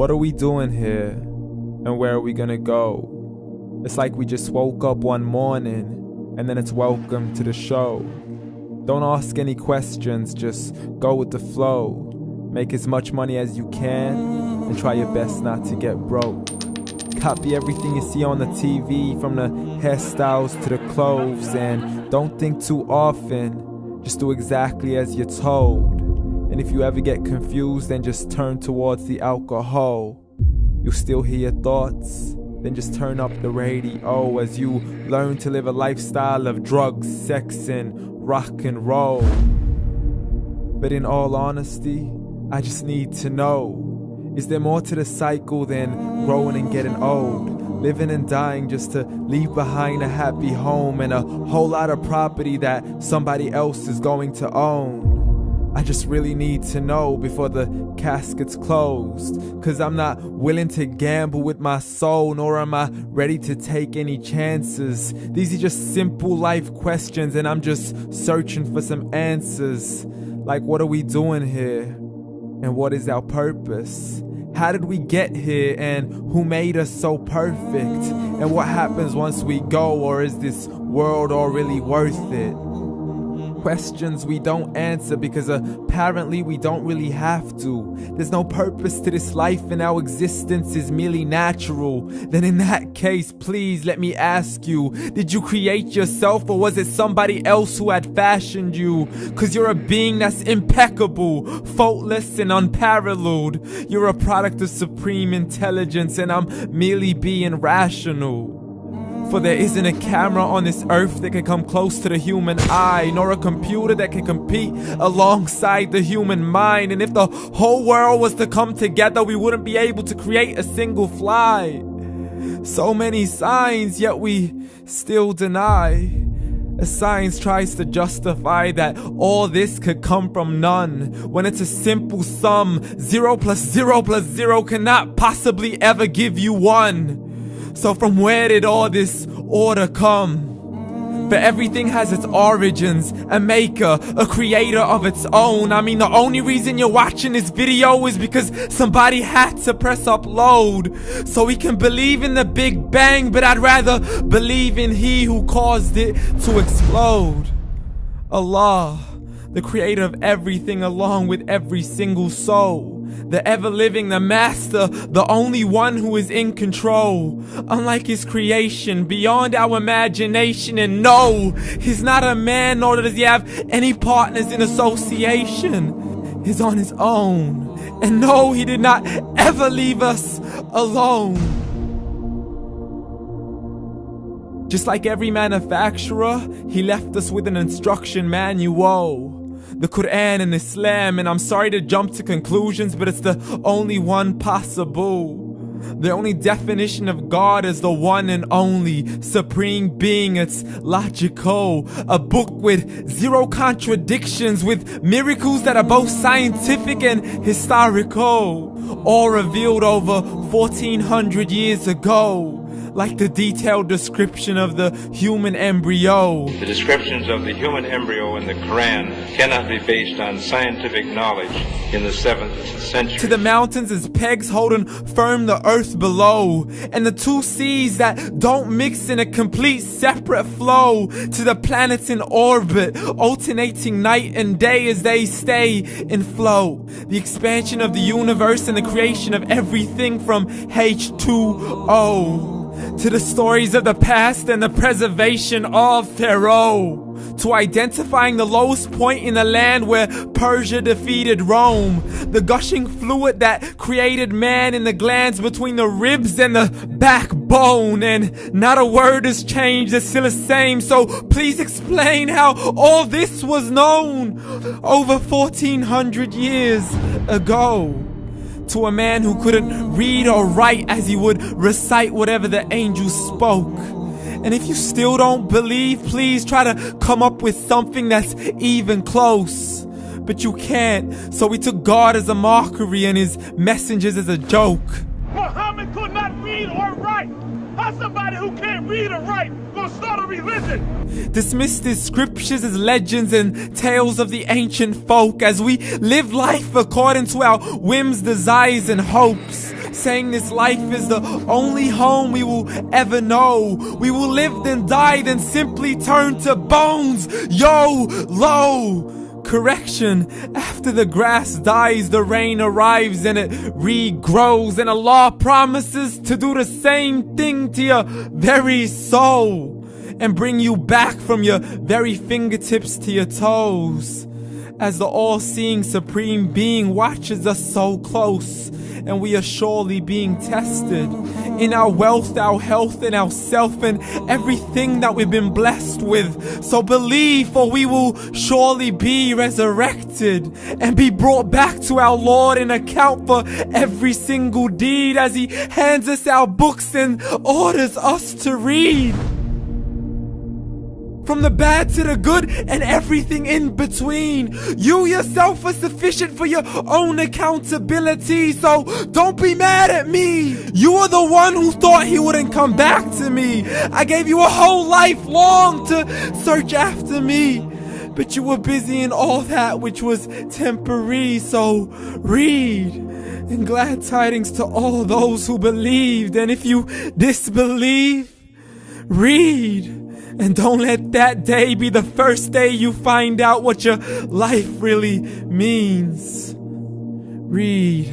What are we doing here? And where are we gonna go? It's like we just woke up one morning and then it's welcome to the show. Don't ask any questions, just go with the flow. Make as much money as you can and try your best not to get broke. Copy everything you see on the TV, from the hairstyles to the clothes, and don't think too often, just do exactly as you're told. And if you ever get confused, then just turn towards the alcohol. You'll still hear your thoughts, then just turn up the radio as you learn to live a lifestyle of drugs, sex, and rock and roll. But in all honesty, I just need to know, is there more to the cycle than growing and getting old? Living and dying just to leave behind a happy home and a whole lot of property that somebody else is going to own. I just really need to know before the casket's closed, 'cause I'm not willing to gamble with my soul, nor am I ready to take any chances. These are just simple life questions and I'm just searching for some answers. Like, what are we doing here? And what is our purpose? How did we get here, and who made us so perfect? And what happens once we go, or is this world all really worth it? Questions we don't answer because apparently we don't really have to. There's no purpose to this life and our existence is merely natural. Then in that case, please let me ask you, did you create yourself, or was it somebody else who had fashioned you? 'Cause you're a being that's impeccable, faultless and unparalleled. You're a product of supreme intelligence and I'm merely being rational. For there isn't a camera on this earth that can come close to the human eye, nor a computer that can compete alongside the human mind. And if the whole world was to come together, we wouldn't be able to create a single fly. So many signs, yet we still deny. As science tries to justify that all this could come from none, when it's a simple sum. 0 plus 0 plus 0 cannot possibly ever give you 1. So from where did all this order come? But everything has its origins, a maker, a creator of its own. I mean, the only reason you're watching this video is because somebody had to press upload. So we can believe in the Big Bang, but I'd rather believe in He who caused it to explode. Allah, the creator of everything along with every single soul. The ever-living, the master, the only one who is in control. Unlike his creation, beyond our imagination. And no, he's not a man, nor does he have any partners in association. He's on his own. And no, he did not ever leave us alone. Just like every manufacturer, he left us with an instruction manual. The Quran and Islam, and I'm sorry to jump to conclusions, but it's the only one possible. The only definition of God is the one and only supreme being. It's logical, a book with 0 contradictions, with miracles that are both scientific and historical, all revealed over 1400 years ago. Like the detailed description of the human embryo. The descriptions of the human embryo in the Quran cannot be based on scientific knowledge in the 7th century. To the mountains as pegs holding firm the earth below, and the 2 seas that don't mix in a complete separate flow. To the planets in orbit, alternating night and day as they stay in flow. The expansion of the universe and the creation of everything from H2O. To the stories of the past and the preservation of Pharaoh. To identifying the lowest point in the land where Persia defeated Rome. The gushing fluid that created man in the glands between the ribs and the backbone. And not a word has changed, it's still the same. So please explain how all this was known over 1400 years ago. To a man who couldn't read or write, as he would recite whatever the angels spoke. And if you still don't believe, please try to come up with something that's even close. But you can't, so we took God as a mockery and his messengers as a joke. Muhammad could not read or write. How somebody who can't read or write gonna start a religion? Dismissed his scriptures as legends and tales of the ancient folk, as we live life according to our whims, desires, and hopes. saying this life is the only home we will ever know. We will live then die, then simply turn to bones. YOLO! Correction, after the grass dies, the rain arrives and it regrows, and Allah promises to do the same thing to your very soul and bring you back from your very fingertips to your toes, as the all-seeing supreme being watches us so close, and we are surely being tested in our wealth, our health, and our self, and everything that we've been blessed with. So believe, for we will surely be resurrected and be brought back to our Lord and account for every single deed, as He hands us our books and orders us to read. From the bad to the good and everything in between. You yourself are sufficient for your own accountability, so don't be mad at me. You are the one who thought He wouldn't come back to me. I gave you a whole life long to search after me, but you were busy in all that which was temporary. So read, and glad tidings to all those who believed. And if you disbelieve, read. And don't let that day be the first day you find out what your life really means. Read.